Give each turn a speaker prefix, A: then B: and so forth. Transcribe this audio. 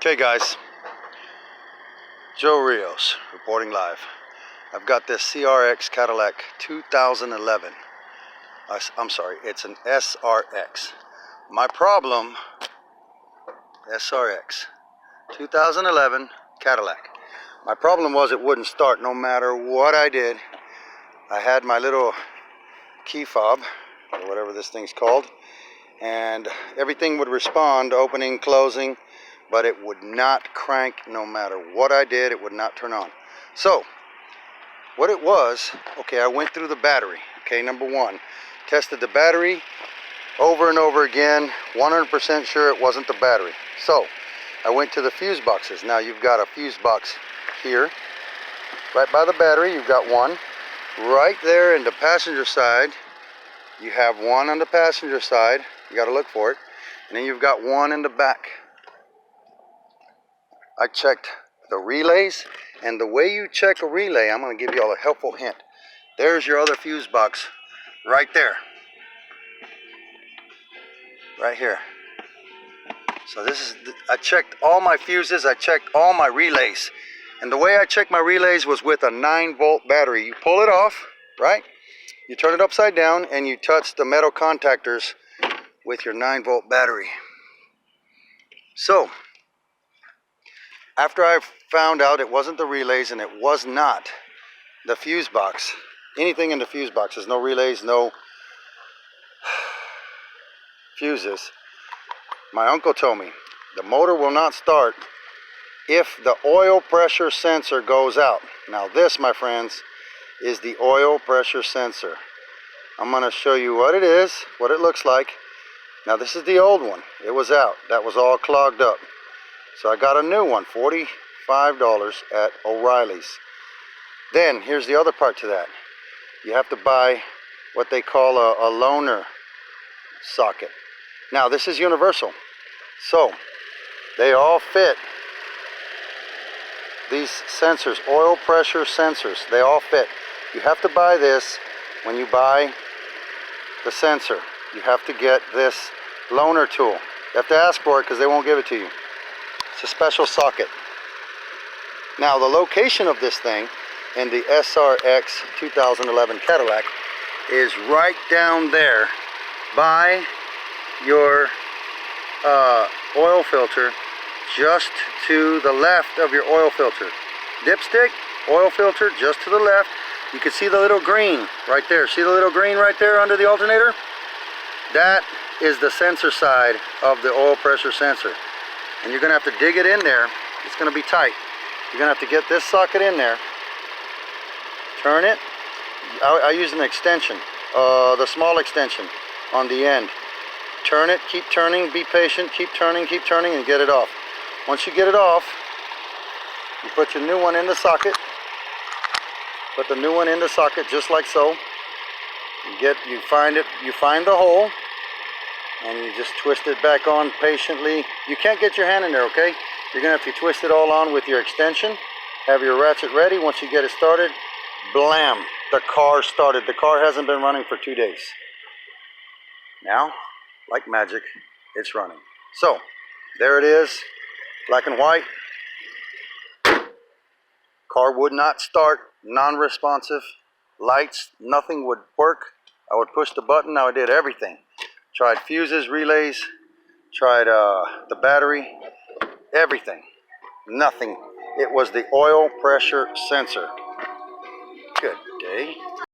A: Okay guys, Joe Rios reporting live. I've got this SRX Cadillac 2011. I'm sorry, it's an SRX. My problem, SRX 2011 Cadillac. My problem was it wouldn't start no matter what I did. I had my little key fob, or whatever this thing's called, and everything would respond, opening, closing, but it would not crank no matter what I did. It would not turn on. So what it was, okay, I went through the battery. Okay, number one, tested the battery over and over again, 100% sure it wasn't the battery. So I went to the fuse boxes. Now you've got a fuse box here right by the battery. You've got one right there in the passenger side. You have one on the passenger side, you got to look for it, and then you've got one in the back. I checked the relays, and the way you check a relay, I'm going to give you all a helpful hint. There's your other fuse box right there, right here. So this is, I checked all my fuses, I checked all my relays, and the way I checked my relays was with a 9-volt battery. You pull it off, right? You turn it upside down and you touch the metal contactors with your 9-volt battery. So after I found out it wasn't the relays and it was not the fuse box, anything in the fuse box, there's no relays, no fuses, my uncle told me the motor will not start if the oil pressure sensor goes out. Now this, my friends, is the oil pressure sensor. I'm going to show you what it is, what it looks like. Now this is the old one. It was out. That was all clogged up. So I got a new one, $45 at O'Reilly's. Then here's the other part to that. You have to buy what they call a loaner socket. Now this is universal. So they all fit. These sensors, oil pressure sensors, they all fit. You have to buy this when you buy the sensor. You have to get this loaner tool. You have to ask for it because they won't give it to you. It's a special socket. Now the location of this thing in the SRX 2011 Cadillac is right down there by your oil filter, just to the left of your oil filter. Dipstick, oil filter, just to the left. You can see the little green right there. See the little green right there under the alternator? That is the sensor side of the oil pressure sensor. And you're going to have to dig it in there. It's going to be tight. You're going to have to get this socket in there. Turn it. I use an extension, the small extension on the end. Turn it, keep turning, be patient, keep turning, and get it off. Once you get it off, you put your new one in the socket. Put the new one in the socket just like so. You find the hole, and you just twist it back on patiently. You can't get your hand in there, okay? You're gonna have to twist it all on with your extension. Have your ratchet ready. Once you get it started, blam, the car started. The car hasn't been running for 2 days. Now, like magic, it's running. So, there it is, black and white. Car would not start, non-responsive. Lights, nothing would work. I would push the button. I did everything. Tried fuses, relays, tried the battery, everything. Nothing. It was the oil pressure sensor. Good day.